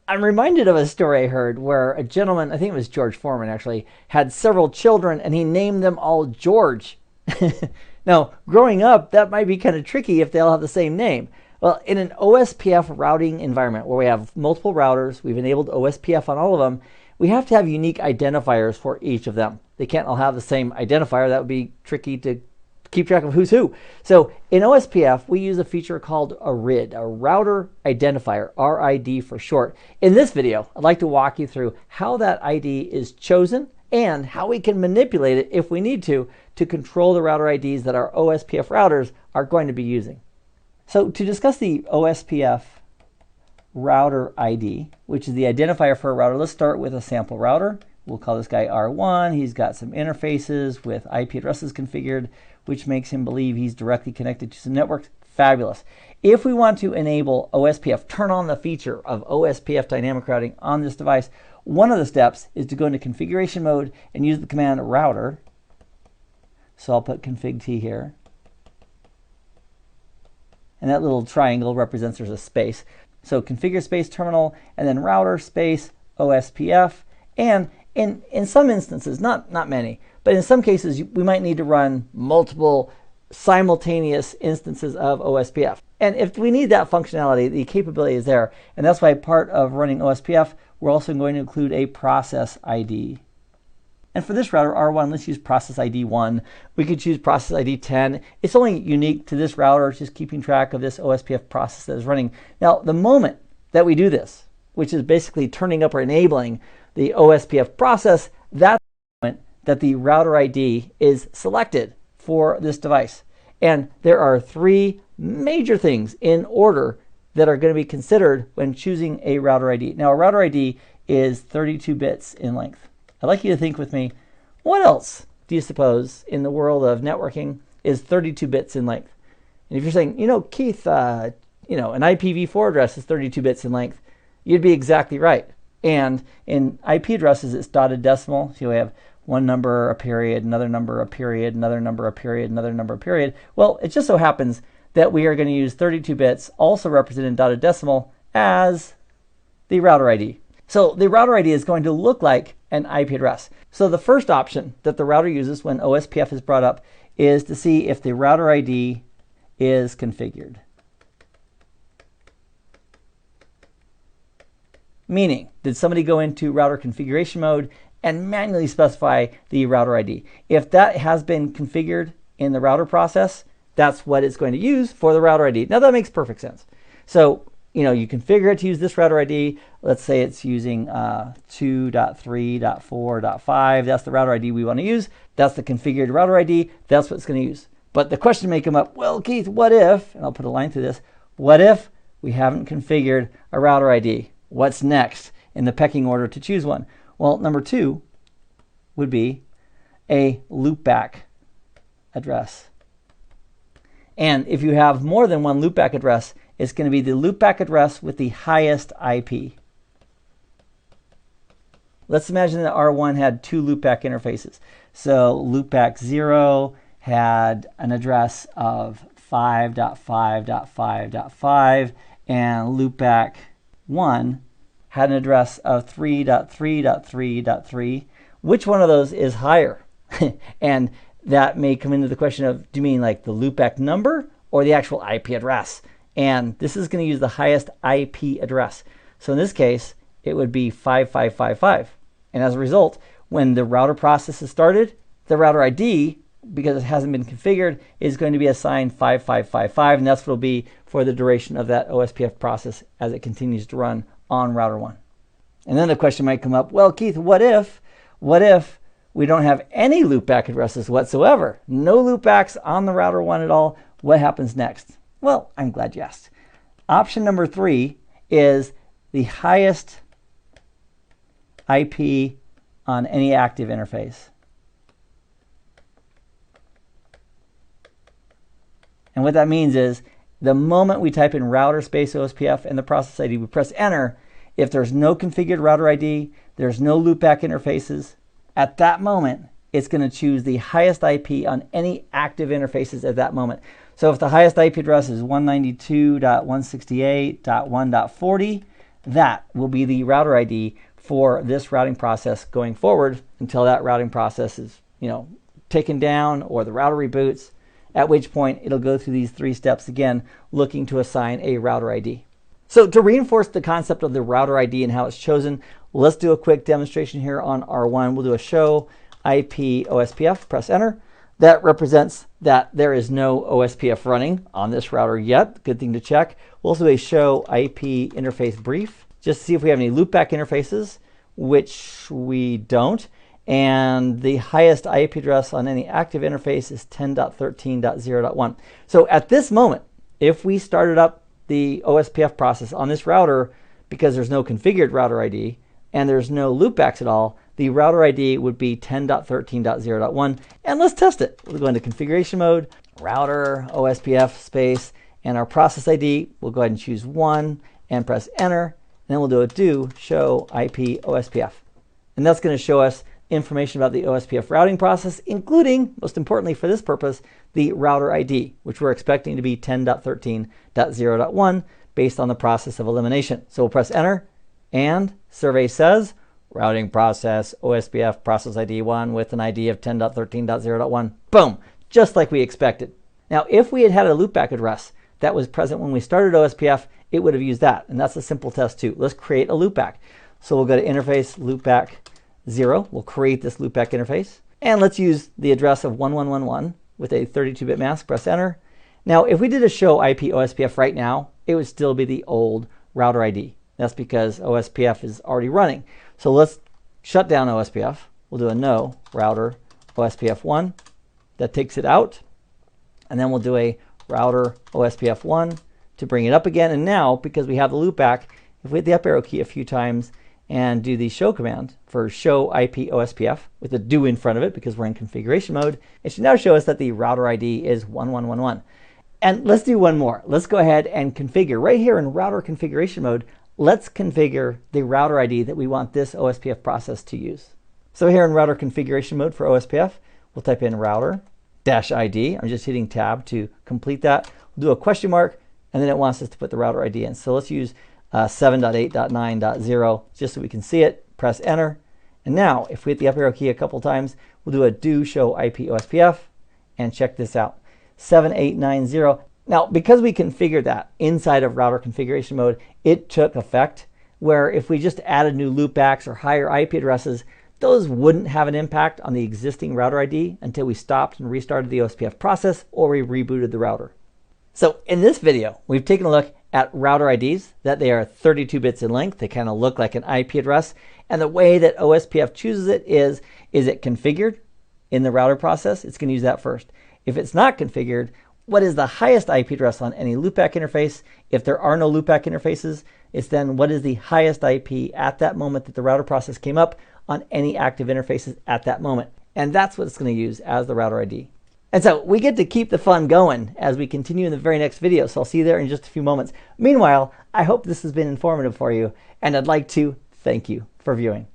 I'm reminded of a story I heard where a gentleman, I think it was George Foreman actually, had several children and he named them all George. Now, growing up, that might be kind of tricky if they all have the same name. Well, in an OSPF routing environment where we have multiple routers, we've enabled OSPF on all of them, we have to have unique identifiers for each of them. They can't all have the same identifier. That would be tricky to keep track of who's who. So in OSPF, we use a feature called a RID, a Router Identifier, RID for short. In this video, I'd like to walk you through how that ID is chosen and how we can manipulate it if we need to control the router IDs that our OSPF routers are going to be using. So to discuss the OSPF Router ID, which is the identifier for a router, let's start with a sample router. We'll call this guy R1. He's got some interfaces with IP addresses configured, which makes him believe he's directly connected to some networks. Fabulous. If we want to enable OSPF, turn on the feature of OSPF dynamic routing on this device, one of the steps is to go into configuration mode and use the command router. So I'll put config T here. And that little triangle represents there's a space. So configure space terminal and then router space OSPF. And in some instances, not many, but in some cases we might need to run multiple simultaneous instances of OSPF. And if we need that functionality, the capability is there. And that's why part of running OSPF, we're also going to include a process ID. And for this router, R1, let's use process ID 1. We could choose process ID 10. It's only unique to this router, just keeping track of this OSPF process that is running. Now, the moment that we do this, which is basically turning up or enabling the OSPF process, that's the moment that the router ID is selected for this device. And there are three major things in order that are going to be considered when choosing a router ID. Now, a router ID is 32 bits in length. I'd like you to think with me, what else do you suppose in the world of networking is 32 bits in length? And if you're saying, Keith, an IPv4 address is 32 bits in length, you'd be exactly right. And in IP addresses, it's dotted decimal. So you have one number, a period, another number, a period, another number, a period, another number, a period. Well, it just so happens that we are going to use 32 bits, also represented in dotted decimal, as the router ID. So the router ID is going to look like an IP address. So the first option that the router uses when OSPF is brought up is to see if the router ID is configured. Meaning, did somebody go into router configuration mode and manually specify the router ID? If that has been configured in the router process, that's what it's going to use for the router ID. Now that makes perfect sense. So, you configure it to use this router ID. Let's say it's using 2.3.4.5. That's the router ID we want to use. That's the configured router ID. That's what it's going to use. But the question may come up, well, Keith, what if, and I'll put a line through this, what if we haven't configured a router ID? What's next in the pecking order to choose one? Well, number 2 would be a loopback address. And if you have more than one loopback address, it's going to be the loopback address with the highest IP. Let's imagine that R1 had 2 loopback interfaces. So loopback 0 had an address of 5.5.5.5, and loopback 1 had an address of 3.3.3.3. Which one of those is higher? And that may come into the question of, do you mean like the loopback number or the actual IP address? And this is going to use the highest IP address. So in this case, it would be 5555. And as a result, when the router process is started, the router ID, because it hasn't been configured, is going to be assigned 5555. And that's what it'll be for the duration of that OSPF process as it continues to run on router 1. And then the question might come up, well, Keith, what if we don't have any loopback addresses whatsoever? No loopbacks on the router 1 at all. What happens next? Well, I'm glad you asked. Option number 3 is the highest IP on any active interface. And what that means is the moment we type in router space OSPF and the process ID, we press enter. If there's no configured router ID, there's no loopback interfaces, at that moment, it's going to choose the highest IP on any active interfaces at that moment. So if the highest IP address is 192.168.1.40, that will be the router ID for this routing process going forward until that routing process is, taken down or the router reboots, at which point it'll go through these 3 steps again, looking to assign a router ID. So to reinforce the concept of the router ID and how it's chosen, let's do a quick demonstration here on R1. We'll do a show IP OSPF, press enter. That represents that there is no OSPF running on this router yet. Good thing to check. We'll also do a show IP interface brief, just to see if we have any loopback interfaces, which we don't. And the highest IP address on any active interface is 10.13.0.1. So at this moment, if we started up the OSPF process on this router, because there's no configured router ID and there's no loopbacks at all, the router ID would be 10.13.0.1. And let's test it. We'll go into configuration mode, router, OSPF space, and our process ID. We'll go ahead and choose 1 and press enter. And then we'll do a do show IP OSPF. And that's going to show us information about the OSPF routing process, including, most importantly for this purpose, the router ID, which we're expecting to be 10.13.0.1 based on the process of elimination. So we'll press enter, and survey says routing process OSPF process ID 1 with an ID of 10.13.0.1. Boom, just like we expected. Now, if we had had a loopback address that was present when we started OSPF, it would have used that, and that's a simple test too. Let's create a loopback. So we'll go to interface loopback 0. We'll create this loopback interface. And let's use the address of 1111 with a 32-bit mask. Press enter. Now, if we did a show IP OSPF right now, it would still be the old router ID. That's because OSPF is already running. So let's shut down OSPF. We'll do a no router OSPF 1. That takes it out. And then we'll do a router OSPF 1 to bring it up again. And now, because we have the loopback, if we hit the up arrow key a few times and do the show command for show IP OSPF with a do in front of it because we're in configuration mode, it should now show us that the router ID is 1111. And let's do one more. Let's go ahead and configure. Right here in router configuration mode, let's configure the router ID that we want this OSPF process to use. So here in router configuration mode for OSPF, we'll type in router-ID. I'm just hitting tab to complete that. We'll do a question mark, and then it wants us to put the router ID in. So let's use 7.8.9.0 just so we can see it. Press enter. And now, if we hit the up arrow key a couple times, we'll do a do show IP OSPF and check this out. 7890. Now, because we configured that inside of router configuration mode, it took effect where if we just added new loopbacks or higher IP addresses, those wouldn't have an impact on the existing router ID until we stopped and restarted the OSPF process or we rebooted the router. So in this video, we've taken a look at router IDs, that they are 32 bits in length. They kind of look like an IP address. And the way that OSPF chooses it is it configured in the router process? It's going to use that first. If it's not configured, what is the highest IP address on any loopback interface? If there are no loopback interfaces, it's then what is the highest IP at that moment that the router process came up on any active interfaces at that moment. And that's what it's going to use as the router ID. And so we get to keep the fun going as we continue in the very next video. So I'll see you there in just a few moments. Meanwhile, I hope this has been informative for you, and I'd like to thank you for viewing.